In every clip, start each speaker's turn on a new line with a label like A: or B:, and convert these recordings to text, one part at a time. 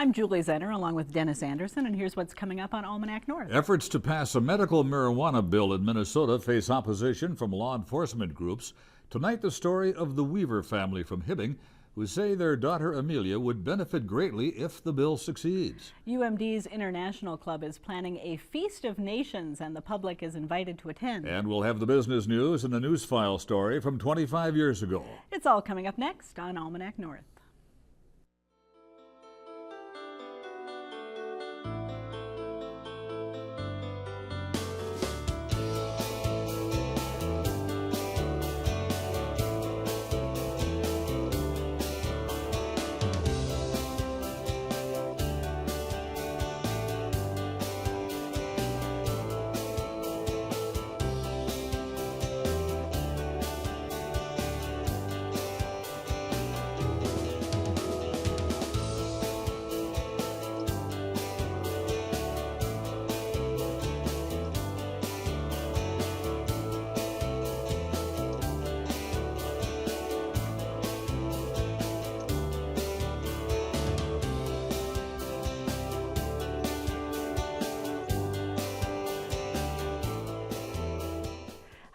A: I'm Julie Zenner along with Dennis Anderson, and here's what's coming up on Almanac North.
B: Efforts to pass a medical marijuana bill in Minnesota face opposition from law enforcement groups. Tonight, the story of the Weaver family from Hibbing, who say their daughter Amelia would benefit greatly if the bill succeeds.
A: UMD's International Club is planning a Feast of Nations, and the public is invited to attend.
B: And we'll have the business news and a news file story from 25 years ago.
A: It's all coming up next on Almanac North.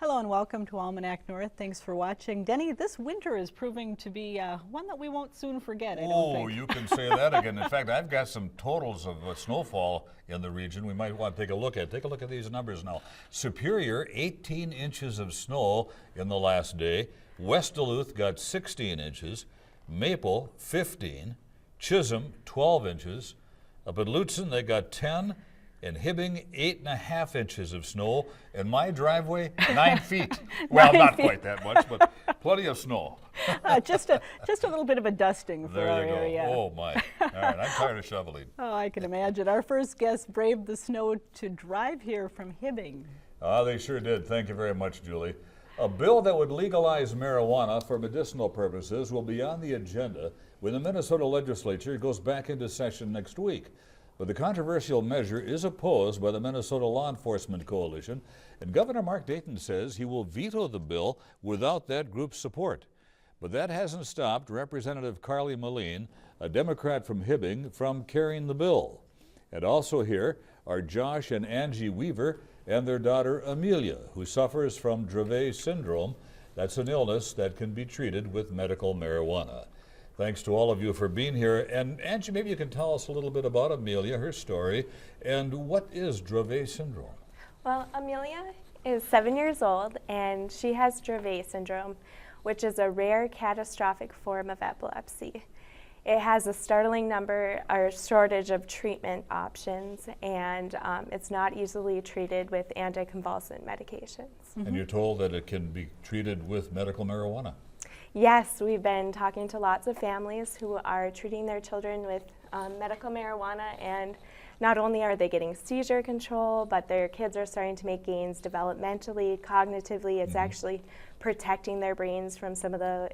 A: Hello and welcome to Almanac North. Thanks for watching. Denny, this winter is proving to be one that we won't soon forget, I don't think.
B: Oh, you can say that again. In fact, I've got some totals of snowfall in the region we might want to take a look at. Take a look at these numbers now. Superior, 18 inches of snow in the last day. West Duluth got 16 inches. Maple, 15. Chisholm, 12 inches. Up at Lutzen, they got 10. In Hibbing, 8.5 inches of snow. In my driveway, 9 feet. Well, not quite that much, but plenty of snow.
A: Just a little bit of a dusting for our area.
B: Oh my! All right, I'm tired of shoveling.
A: Oh, I can imagine. Our first guest braved the snow to drive here from Hibbing.
B: They sure did. Thank you very much, Julie. A bill that would legalize marijuana for medicinal purposes will be on the agenda when the Minnesota Legislature goes back into session next week. But the controversial measure is opposed by the Minnesota Law Enforcement Coalition, and Governor Mark Dayton says he will veto the bill without that group's support. But that hasn't stopped Representative Melin, a Democrat from Hibbing, from carrying the bill. And also here are Josh and Angie Weaver and their daughter Amelia, who suffers from Dravet syndrome. That's an illness that can be treated with medical marijuana. Thanks to all of you for being here. And Angie, maybe you can tell us a little bit about Amelia, her story, and what is Dravet syndrome?
C: Well, Amelia is 7 years old, and she has Dravet syndrome, which is a rare catastrophic form of epilepsy. It has a startling number or shortage of treatment options, and it's not easily treated with anticonvulsant medications.
B: And you're told that it can be treated with medical marijuana.
C: Yes, we've been talking to lots of families who are treating their children with medical marijuana, and not only are they getting seizure control, but their kids are starting to make gains developmentally, cognitively. It's actually protecting their brains from some of the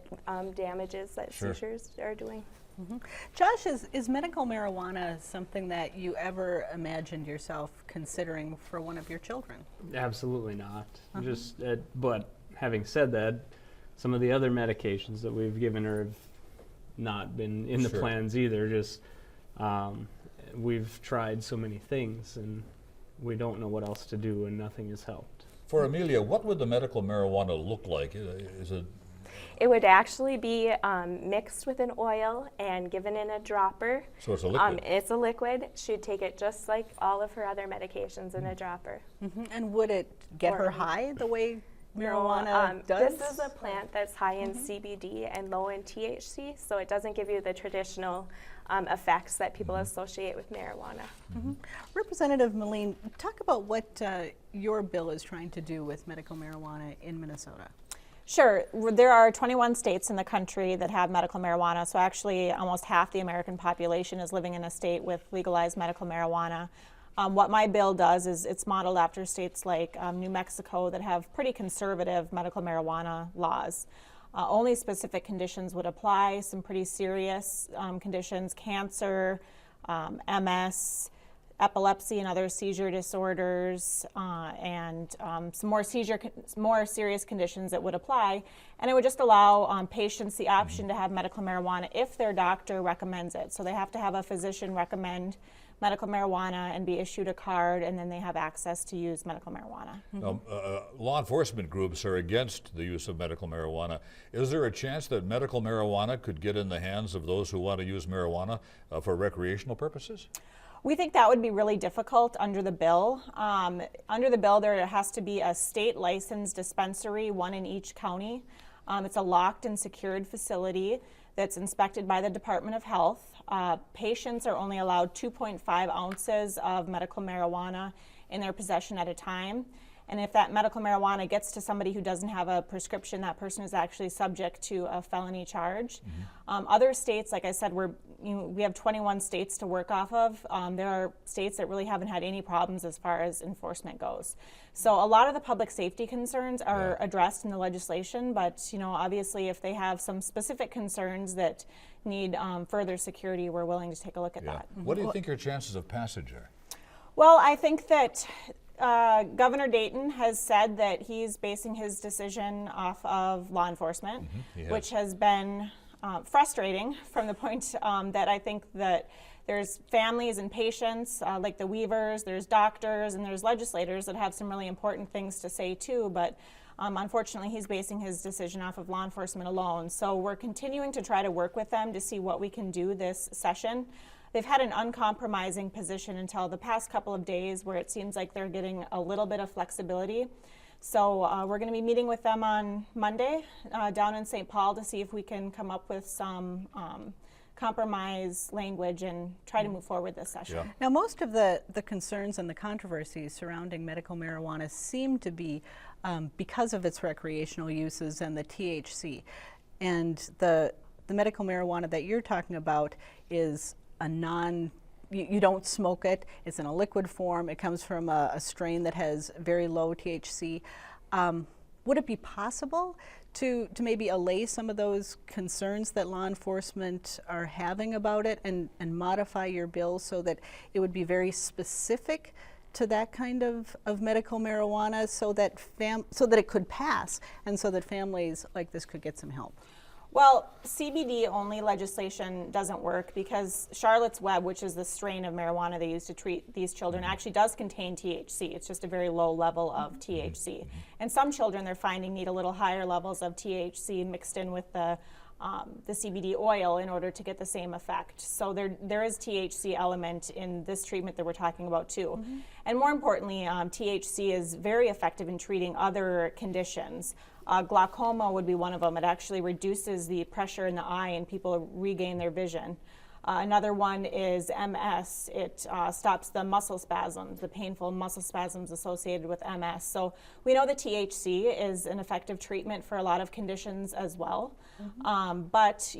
C: damages that seizures are doing.
A: Josh, is medical marijuana something that you ever imagined yourself considering for one of your children?
D: Absolutely not. But having said that, some of the other medications that we've given her have not been in the plans either. Just we've tried so many things, and we don't know what else to do, and nothing has helped.
B: For Amelia, what would the medical marijuana look like? Is it?
C: It would actually be mixed with an oil and given in a dropper.
B: So it's a liquid?
C: It's a liquid. She'd take it just like all of her other medications in a dropper.
A: And would it get her high the way marijuana does?
C: This is a plant that's high in CBD and low in THC, so it doesn't give you the traditional effects that people associate with marijuana.
A: Representative Melin, talk about what your bill is trying to do with medical marijuana in Minnesota.
E: Sure. There are 21 states in the country that have medical marijuana, so actually almost half the American population is living in a state with legalized medical marijuana. What my bill does is it's modeled after states like New Mexico that have pretty conservative medical marijuana laws. Only specific conditions would apply, some pretty serious conditions, cancer, MS, epilepsy and other seizure disorders, and some more serious conditions that would apply. And it would just allow patients the option to have medical marijuana if their doctor recommends it. So they have to have a physician recommend medical marijuana and be issued a card, and then they have access to use medical marijuana.
B: Now, law enforcement groups are against the use of medical marijuana. Is there a chance that medical marijuana could get in the hands of those who want to use marijuana for recreational purposes?
E: We think that would be really difficult under the bill. Under the bill, there has to be a state licensed dispensary, one in each county. It's a locked and secured facility that's inspected by the Department of Health. Patients are only allowed 2.5 ounces of medical marijuana in their possession at a time. And if that medical marijuana gets to somebody who doesn't have a prescription, that person is actually subject to a felony charge. Other states, like I said, we have 21 states to work off of. There are states that really haven't had any problems as far as enforcement goes. So a lot of the public safety concerns are addressed in the legislation, but obviously if they have some specific concerns that need further security, we're willing to take a look at that.
B: What do you think your chances of passage are?
E: Well, I think that Governor Dayton has said that he's basing his decision off of law enforcement, which has been frustrating from the point that I think that there's families and patients like the Weavers, there's doctors, and there's legislators that have some really important things to say too, but unfortunately he's basing his decision off of law enforcement alone. So we're continuing to try to work with them to see what we can do this session. They've had an uncompromising position until the past couple of days where it seems like they're getting a little bit of flexibility. So we're going to be meeting with them on Monday down in St. Paul to see if we can come up with some compromise language and try to move forward this session.
A: Now, most of the concerns and the controversies surrounding medical marijuana seem to be because of its recreational uses and the THC. And the medical marijuana that you're talking about is a you don't smoke it, it's in a liquid form, it comes from a strain that has very low THC. Would it be possible to maybe allay some of those concerns that law enforcement are having about it and modify your bill so that it would be very specific to that kind of medical marijuana so that it could pass and so that families like this could get some help?
E: Well, CBD-only legislation doesn't work because Charlotte's Web, which is the strain of marijuana they use to treat these children, actually does contain THC. It's just a very low level of THC. And some children they're finding need a little higher levels of THC mixed in with the CBD oil in order to get the same effect. So there is THC element in this treatment that we're talking about too. And more importantly, THC is very effective in treating other conditions. Glaucoma would be one of them. It actually reduces the pressure in the eye and people regain their vision. Another one is MS. It stops the muscle spasms, the painful muscle spasms associated with MS. So we know that THC is an effective treatment for a lot of conditions as well. But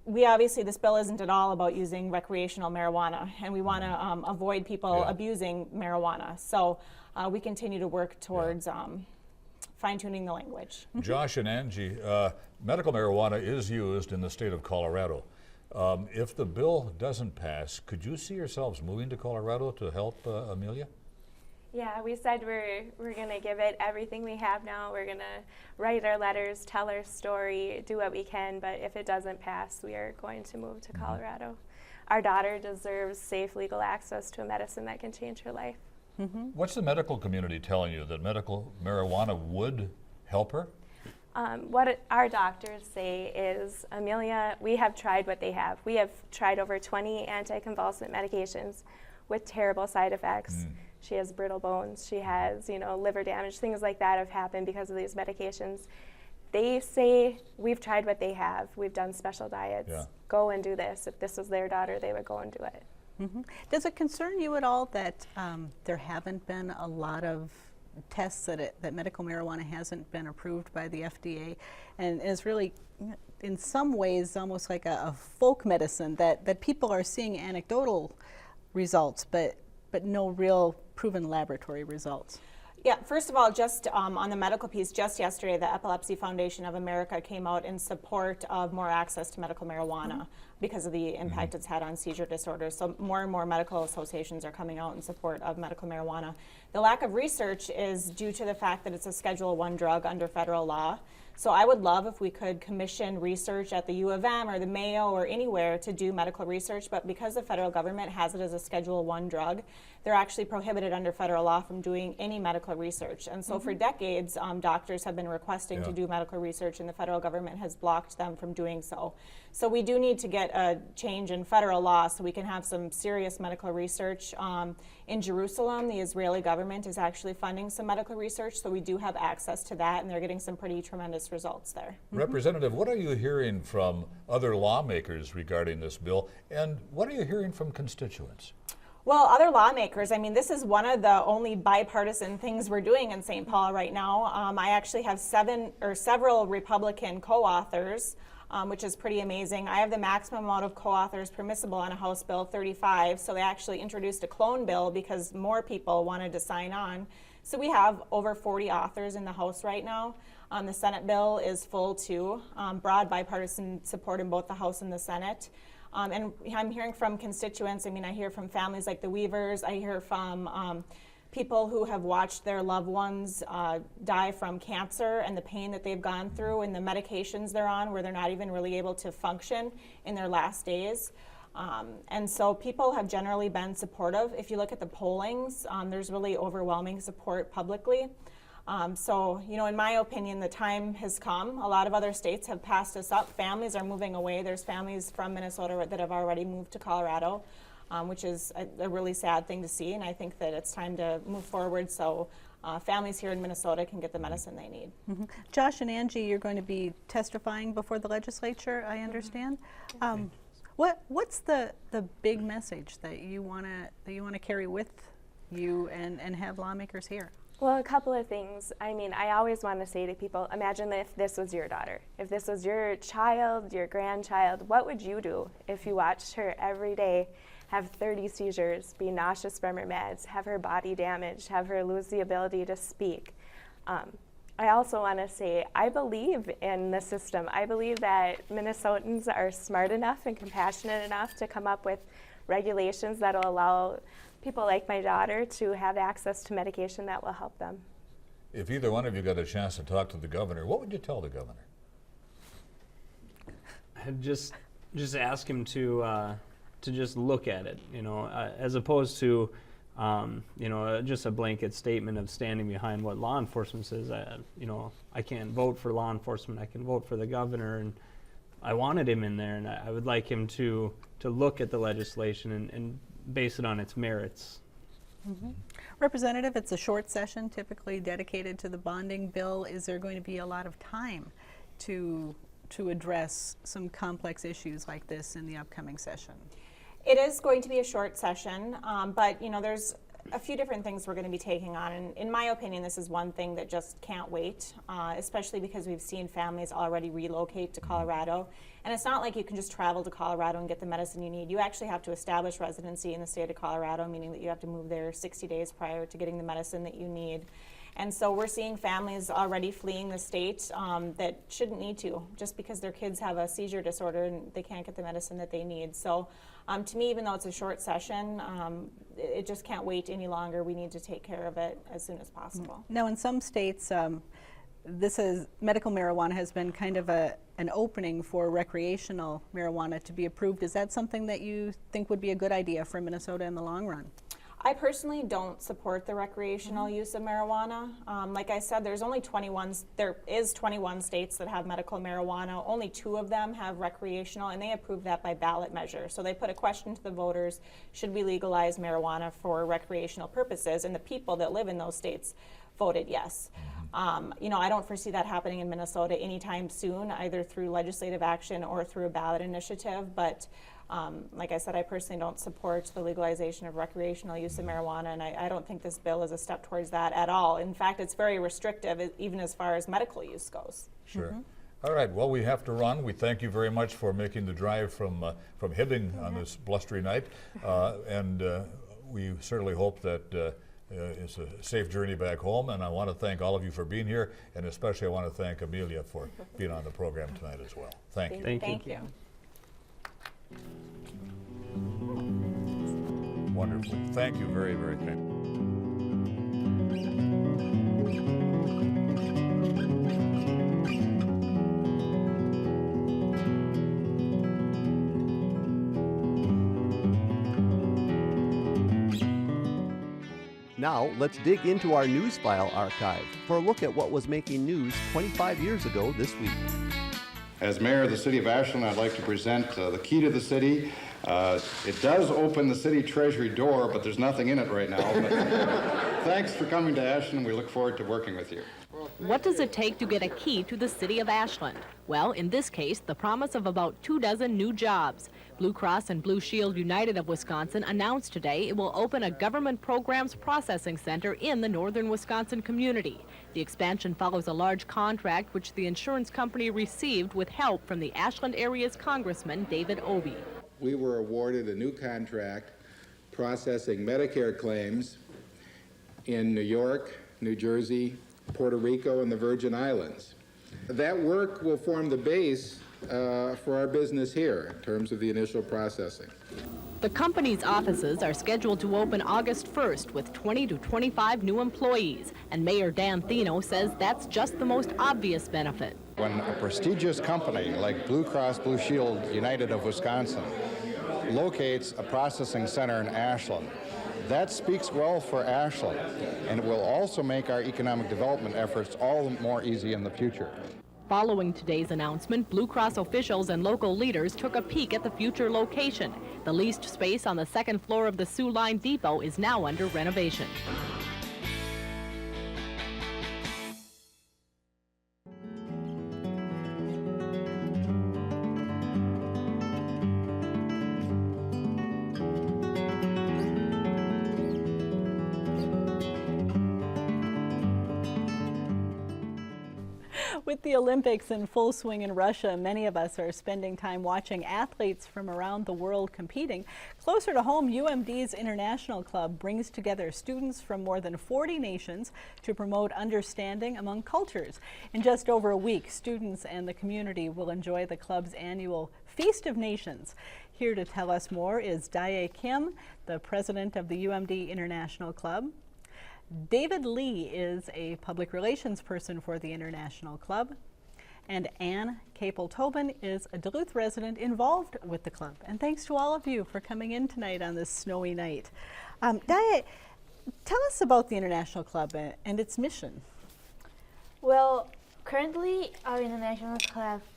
E: we obviously, this bill isn't at all about using recreational marijuana, and we want to avoid people abusing marijuana. So we continue to work towards fine-tuning the language.
B: Josh and Angie, medical marijuana is used in the state of Colorado. If the bill doesn't pass, could you see yourselves moving to Colorado to help Amelia?
C: Yeah, we said we're going to give it everything we have now. We're going to write our letters, tell our story, do what we can, but if it doesn't pass, we are going to move to Colorado. Our daughter deserves safe legal access to a medicine that can change her life.
B: What's the medical community telling you, that medical marijuana would help her?
C: What our doctors say is, Amelia, we have tried what they have. We have tried over 20 anticonvulsant medications with terrible side effects. She has brittle bones, she has, liver damage, things like that have happened because of these medications. They say, we've tried what they have. We've done special diets. Go and do this. If this was their daughter, they would go and do it.
A: Does it concern you at all that there haven't been a lot of tests that medical marijuana hasn't been approved by the FDA and is really in some ways almost like a folk medicine that people are seeing anecdotal results but no real proven laboratory results?
E: Yeah, first of all, just on the medical piece, just yesterday, the Epilepsy Foundation of America came out in support of more access to medical marijuana because of the impact it's had on seizure disorders. So more and more medical associations are coming out in support of medical marijuana. The lack of research is due to the fact that it's a Schedule I drug under federal law. So I would love if we could commission research at the U of M or the Mayo or anywhere to do medical research, but because the federal government has it as a Schedule I drug, they're actually prohibited under federal law from doing any medical research. And so for decades, doctors have been requesting to do medical research, and the federal government has blocked them from doing so. So we do need to get a change in federal law so we can have some serious medical research. In Jerusalem, the Israeli government is actually funding some medical research, so we do have access to that, and they're getting some pretty tremendous results there.
B: Representative, what are you hearing from other lawmakers regarding this bill, and what are you hearing from constituents?
E: Well, other lawmakers, I mean, this is one of the only bipartisan things we're doing in St. Paul right now. I actually have several Republican co-authors, which is pretty amazing. I have the maximum amount of co-authors permissible on a House Bill 35, so they actually introduced a clone bill because more people wanted to sign on. So we have over 40 authors in the House right now. The Senate bill is full too, broad bipartisan support in both the House and the Senate. And I'm hearing from constituents. I mean, I hear from families like the Weavers. I hear from people who have watched their loved ones die from cancer and the pain that they've gone through and the medications they're on where they're not even really able to function in their last days. And so people have generally been supportive. If you look at the pollings, there's really overwhelming support publicly. So, you know, in my opinion, the time has come. A lot of other states have passed this up. Families are moving away. There's families from Minnesota that have already moved to Colorado, which is a really sad thing to see. And I think that it's time to move forward so families here in Minnesota can get the medicine they need.
A: Josh and Angie, you're going to be testifying before the legislature, I understand. What's the big message that you want to carry with you and have lawmakers hear?
C: Well, a couple of things. I mean, I always want to say to people, imagine if this was your daughter. If this was your child, your grandchild, what would you do if you watched her every day have 30 seizures, be nauseous from her meds, have her body damaged, have her lose the ability to speak? I also want to say, I believe in the system. I believe that Minnesotans are smart enough and compassionate enough to come up with regulations that will allow people like my daughter to have access to medication that will help them.
B: If either one of you got a chance to talk to the governor, what would you tell the governor?
D: I'd just ask him to just look at it, you know, as opposed to, you know, just a blanket statement of standing behind what law enforcement says. You know, I can't vote for law enforcement. I can vote for the governor, and I wanted him in there, and I would like him to look at the legislation and base it on its merits.
A: Representative, it's a short session typically dedicated to the bonding bill. Is there going to be a lot of time to address some complex issues like this in the upcoming session?
E: It is going to be a short session, but you know, there's a few different things we're going to be taking on, and in my opinion, this is one thing that just can't wait, especially because we've seen families already relocate to Colorado, and it's not like you can just travel to Colorado and get the medicine you need. You actually have to establish residency in the state of Colorado, meaning that you have to move there 60 days prior to getting the medicine that you need. And so we're seeing families already fleeing the state that shouldn't need to, just because their kids have a seizure disorder and they can't get the medicine that they need. So to me, even though it's a short session, it just can't wait any longer. We need to take care of it as soon as possible.
A: Now, in some states, medical marijuana has been kind of an opening for recreational marijuana to be approved. Is that something that you think would be a good idea for Minnesota in the long run?
E: I personally don't support the recreational use of marijuana. Like I said, there is 21 states that have medical marijuana. Only 2 of them have recreational, and they approve that by ballot measure. So they put a question to the voters, should we legalize marijuana for recreational purposes? And the people that live in those states voted yes. You know, I don't foresee that happening in Minnesota anytime soon, either through legislative action or through a ballot initiative, but like I said, I personally don't support the legalization of recreational use of marijuana, and I don't think this bill is a step towards that at all. In fact, it's very restrictive, even as far as medical use goes.
B: Sure. All right, well, we have to run. We thank you very much for making the drive from Hibbing on this blustery night, and we certainly hope that it's a safe journey back home, and I want to thank all of you for being here, and especially I want to thank Amelia for being on the program tonight as well. Thank you.
D: Thank you.
B: Wonderful. Thank you very, very much.
F: Now, let's dig into our news file archive for a look at what was making news 25 years ago this week.
G: As mayor of the city of Ashland, I'd like to present the key to the city. It does open the city treasury door, but there's nothing in it right now. But thanks for coming to Ashland. We look forward to working with you.
H: What does it take to get a key to the city of Ashland? Well, in this case, the promise of about 24 new jobs. Blue Cross and Blue Shield United of Wisconsin announced today it will open a government programs processing center in the northern Wisconsin community. The expansion follows a large contract which the insurance company received with help from the Ashland area's Congressman David Obey.
I: We were awarded a new contract processing Medicare claims in New York, New Jersey, Puerto Rico, and the Virgin Islands. That work will form the base for our business here in terms of the initial processing.
H: The company's offices are scheduled to open August 1st with 20 to 25 new employees, and Mayor Dan Thino says that's just the most obvious benefit.
G: When a prestigious company like Blue Cross Blue Shield United of Wisconsin locates a processing center in Ashland, that speaks well for Ashland, and it will also make our economic development efforts all the more easy in the future.
H: Following today's announcement, Blue Cross officials and local leaders took a peek at the future location. The leased space on the second floor of the Sioux Line Depot is now under renovation.
A: With the Olympics in full swing in Russia, many of us are spending time watching athletes from around the world competing. Closer to home, UMD's International Club brings together students from more than 40 nations to promote understanding among cultures. In just over a week, students and the community will enjoy the club's annual Feast of Nations. Here to tell us more is Dayae Kim, the president of the UMD International Club. David Lee is a public relations person for the International Club, and Caple Tobin is a Duluth resident involved with the club. And thanks to all of you for coming in tonight on this snowy night. Dayae, tell us about the International Club and its mission.
J: Well, currently our International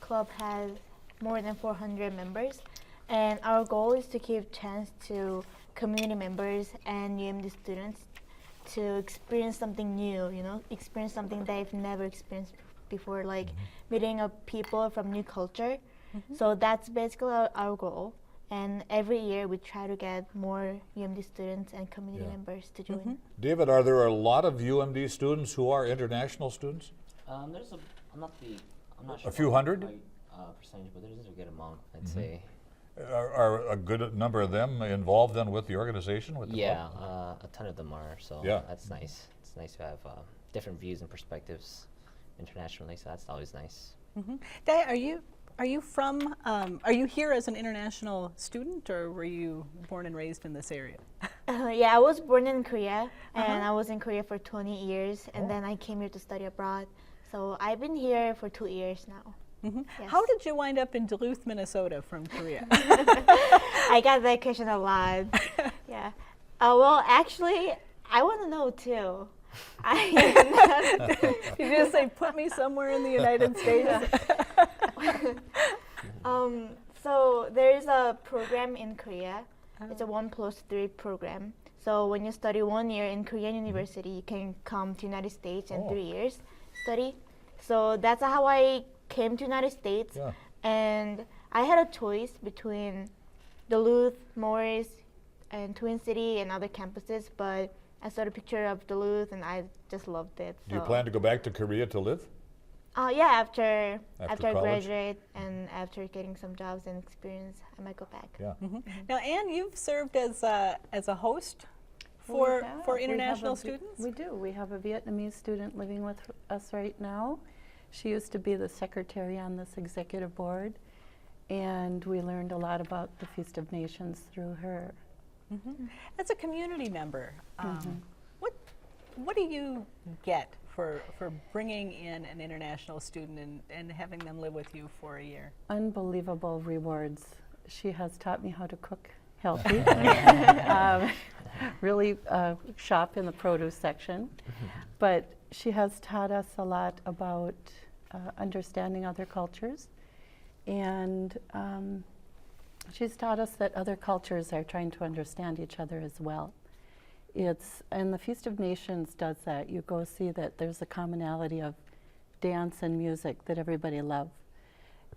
J: Club has more than 400 members, and our goal is to give chance to community members and UMD students to experience something new, experience something they've never experienced before, like meeting up people from new culture. So that's basically our goal. And every year we try to get more UMD students and community members to join.
B: David, are there a lot of UMD students who are international students?
K: I'm not sure.
B: A few hundred?
K: Percentage, but there's a good amount, I'd say.
B: Are a good number of them involved then with the organization? With the club?
K: A ton of them are, so that's nice. It's nice to have different views and perspectives internationally, so that's always nice.
A: Dayae, are you here as an international student, or were you born and raised in this area?
J: Yeah, I was born in Korea, and I was in Korea for 20 years, and then I came here to study abroad. So I've been here for 2 years now. Yes.
A: How did you wind up in Duluth, Minnesota from Korea?
J: I got that question a lot. Yeah. Well, actually, I want to know too.
A: You just say, put me somewhere in the United States?
J: So there's a program in Korea. It's a 1+3 program. So when you study 1 year in Korean university, you can come to United States and 3 years study. So that's how I came to United States, and I had a choice between Duluth, Morris, and Twin City and other campuses, but I saw a picture of Duluth and I just loved it.
B: Do you plan to go back to Korea to live?
J: Yeah, after I
B: college?
J: graduate and after getting some jobs and experience, I might go back.
A: Now, Anne, you've served as a host for international students?
L: We do. We have a Vietnamese student living with us right now. She used to be the secretary on this executive board, and we learned a lot about the Feast of Nations through her.
A: As a community member, what do you get for bringing in an international student and having them live with you for a year?
L: Unbelievable rewards. She has taught me how to cook healthy, really shop in the produce section, but she has taught us a lot about understanding other cultures, and she's taught us that other cultures are trying to understand each other as well. And the Feast of Nations does that. You go see that there's a commonality of dance and music that everybody loves.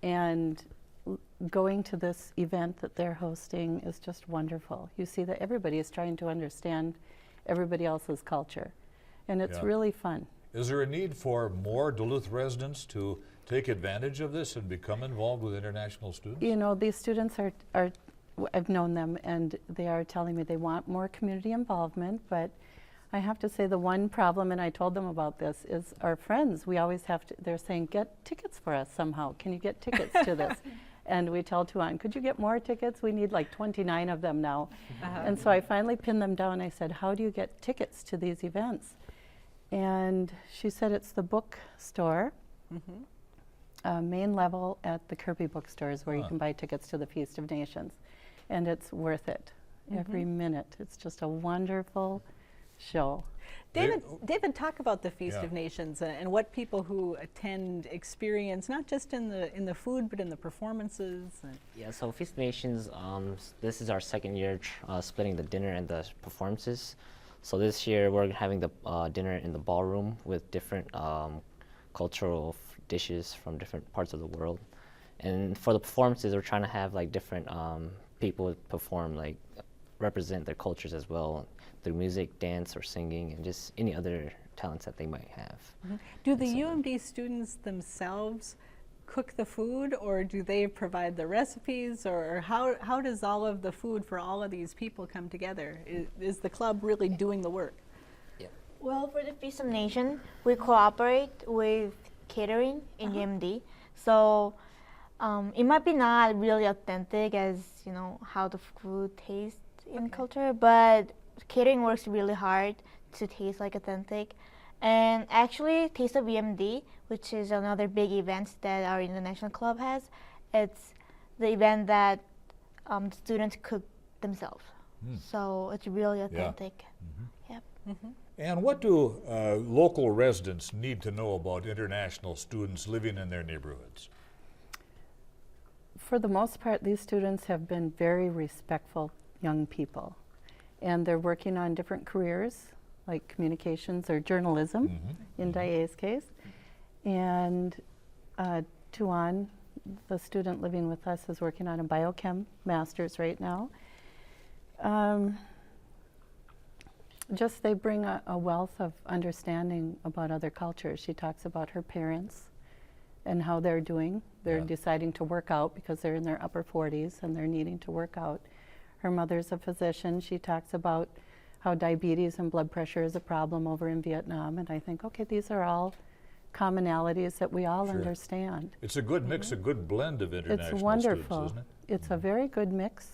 L: And going to this event that they're hosting is just wonderful. You see that everybody is trying to understand everybody else's culture. And it's really fun.
B: Is there a need for more Duluth residents to take advantage of this and become involved with international students?
L: You know, these students are I've known them, and they are telling me they want more community involvement, but I have to say the one problem, and I told them about this, is our friends. We always have to, they're saying, get tickets for us somehow. Can you get tickets to this? And we tell Tuan, could you get more tickets? We need like 29 of them now. And so I finally pinned them down. I said, how do you get tickets to these events? And she said it's the bookstore, main level at the Kirby bookstores where you can buy tickets to the Feast of Nations. And it's worth it every minute. It's just a wonderful show.
A: David, talk about the Feast of Nations and what people who attend experience, not just in the food, but in the performances.
K: Yeah, so Feast of Nations, this is our second year splitting the dinner and the performances. So this year we're having the dinner in the ballroom with different cultural dishes from different parts of the world. And for the performances, we're trying to have like different people perform, like represent their cultures as well through music, dance, or singing, and just any other talents that they might have.
A: Do the UMD students themselves cook the food, or do they provide the recipes, or how does all of the food for all of these people come together? Is the club really doing the work?
K: Yeah.
J: Well, for the Feast of Nations, we cooperate with catering in UMD. So it might be not really authentic as, you know, how the food tastes in culture, but catering works really hard to taste like authentic. And actually, Taste of UMD, which is another big event that our international club has, it's the event that students cook themselves. So it's really authentic. Yep.
B: And what do local residents need to know about international students living in their neighborhoods?
L: For the most part, these students have been very respectful young people, and they're working on different careers like communications or journalism in Dayae's case. And Tuan, the student living with us, is working on a biochem master's right now. Just they bring a wealth of understanding about other cultures. She talks about her parents and how they're doing. They're deciding to work out because they're in their upper 40s and they're needing to work out. Her mother's a physician. She talks about how diabetes and blood pressure is a problem over in Vietnam. And I think, okay, these are all commonalities that we all understand.
B: It's a good mix, a good blend of international
L: it's wonderful.
B: students, isn't it?
L: It's a very good mix.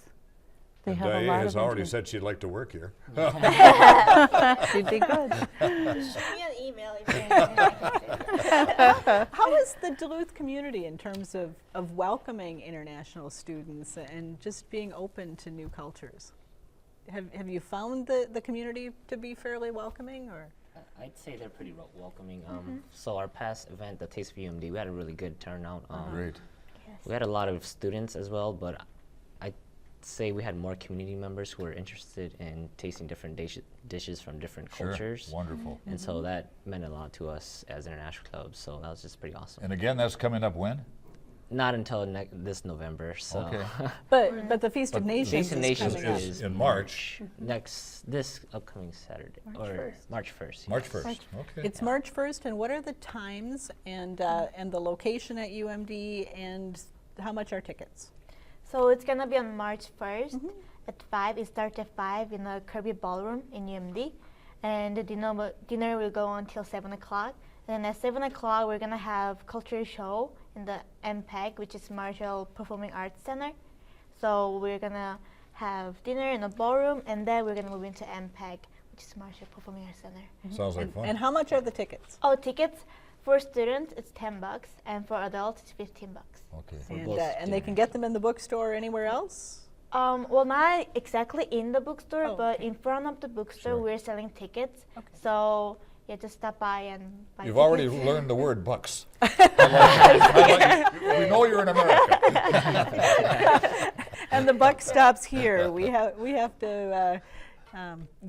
L: They
B: and
L: have
B: Dayae
L: a lot
B: has
L: of
B: already said she'd like to work here.
L: She'd be good.
J: Shoot me an email if you're
A: How is the Duluth community in terms of welcoming international students and just being open to new cultures? Have you found the community to be fairly welcoming, or?
K: I'd say they're pretty welcoming. So our past event, the Taste of UMD, we had a really good turnout.
B: Great.
K: We had a lot of students as well, but I'd say we had more community members who were interested in tasting different dishes from different cultures.
B: Wonderful.
K: And so that meant a lot to us as international clubs, so that was just pretty awesome.
B: And again, that's coming up when?
K: Not until this November, so.
B: Okay.
A: But the Feast of Nations
K: Feast of Nations
A: is coming
K: is
B: in March.
K: This upcoming Saturday, March 1st.
B: March 1st, okay.
A: It's March 1st, and what are the times and the location at UMD, and how much are tickets?
J: So it's gonna be on March 1st, At 5, it starts at 5 in the Kirby Ballroom in UMD. And the dinner will go until 7 o'clock. And then at 7 o'clock, we're going to have cultural show in the MPEG, which is Marshall Performing Arts Center. So we're going to have dinner in the ballroom, and then we're going to move into MPEG, which is Marshall Performing Arts Center.
B: Sounds like fun.
A: And how much are the tickets?
J: Oh, tickets for students, it's $10, and for adults, it's $15.
B: Okay.
A: And they can get them in the bookstore or anywhere else?
J: Well, not exactly in the bookstore,
A: Oh,
J: but
A: okay.
J: in front of the bookstore,
B: Sure.
J: we're selling tickets.
A: Okay.
J: So yeah, just stop by and buy
B: You've
J: tickets.
B: already learned the word bucks. We know you're in America.
A: And the buck stops here. We have to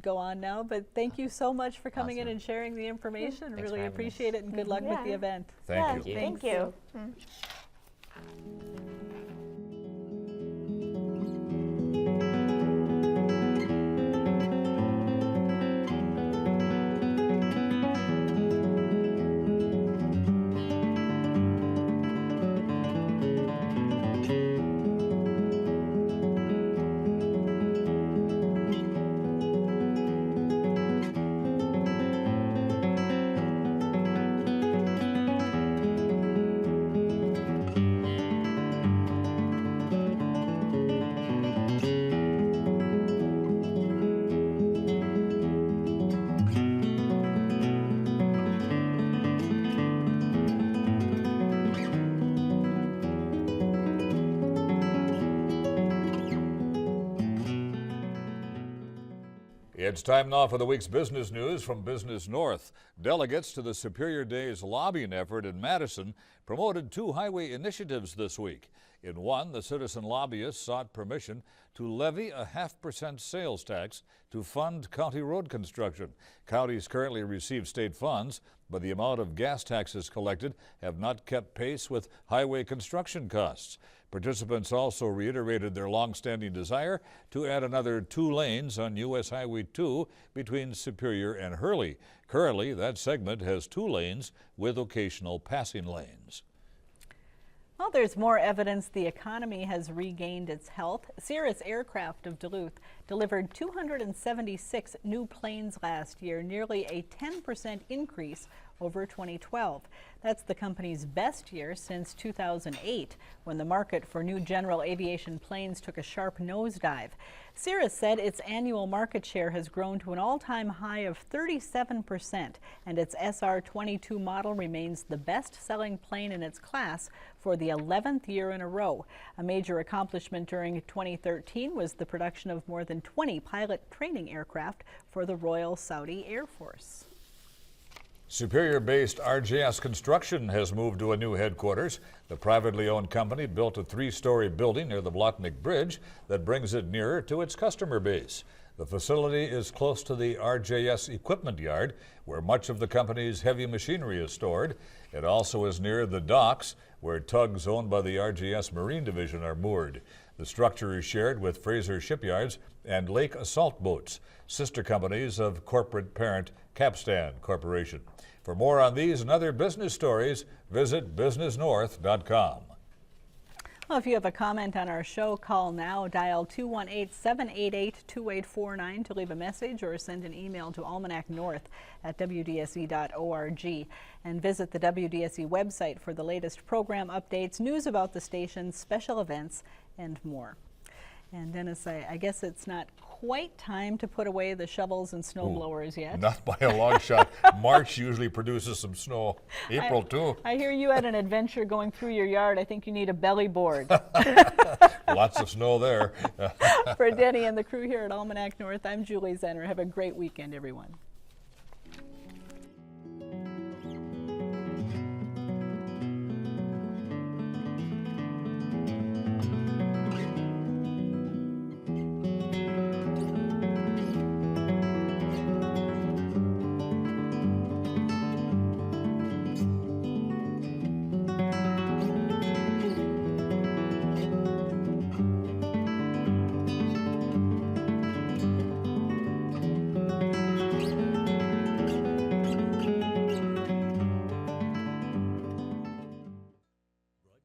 A: go on now, but thank you so much for coming in and sharing the information.
K: Thanks
A: Really
K: for having
A: appreciate it, and good luck with the
J: Yeah.
A: event.
B: Thank you.
J: Thank you.
B: It's time now for the week's business news from Business North. Delegates to the Superior Days lobbying effort in Madison promoted 2 highway initiatives this week. In one, the citizen lobbyists sought permission to levy a 0.5% sales tax to fund county road construction. Counties currently receive state funds, but the amount of gas taxes collected have not kept pace with highway construction costs. Participants also reiterated their long-standing desire to add another 2 lanes on U.S. Highway 2 between Superior and Hurley. Currently, that segment has 2 lanes with occasional passing lanes.
A: Well, there's more evidence the economy has regained its health. Cirrus Aircraft of Duluth delivered 276 new planes last year, nearly a 10% increase over 2012. That's the company's best year since 2008, when the market for new general aviation planes took a sharp nosedive. Cirrus said its annual market share has grown to an all-time high of 37%, and its SR-22 model remains the best-selling plane in its class for the 11th year in a row. A major accomplishment during 2013 was the production of more than 20 pilot training aircraft for the Royal Saudi Air Force.
B: Superior-based RJS Construction has moved to a new headquarters. The privately owned company built a 3-story building near the Blotnick Bridge that brings it nearer to its customer base. The facility is close to the RJS equipment yard, where much of the company's heavy machinery is stored. It also is near the docks, where tugs owned by the RJS Marine Division are moored. The structure is shared with Fraser Shipyards and Lake Assault Boats, sister companies of corporate parent Capstan Corporation. For more on these and other business stories, visit businessnorth.com.
A: Well, if you have a comment on our show, call now. Dial 218-788-2849 to leave a message or send an email to Almanac North at wdse.org. And visit the WDSE website for the latest program updates, news about the station, special events, and more. And Dennis, I guess it's not quite time to put away the shovels and snow blowers yet.
B: Not by a long shot. March usually produces some snow. April too.
A: I hear you had an adventure going through your yard. I think you need a belly board.
B: Lots of snow there.
A: For Denny and the crew here at Almanac North, I'm Julie Zenner. Have a great weekend, everyone.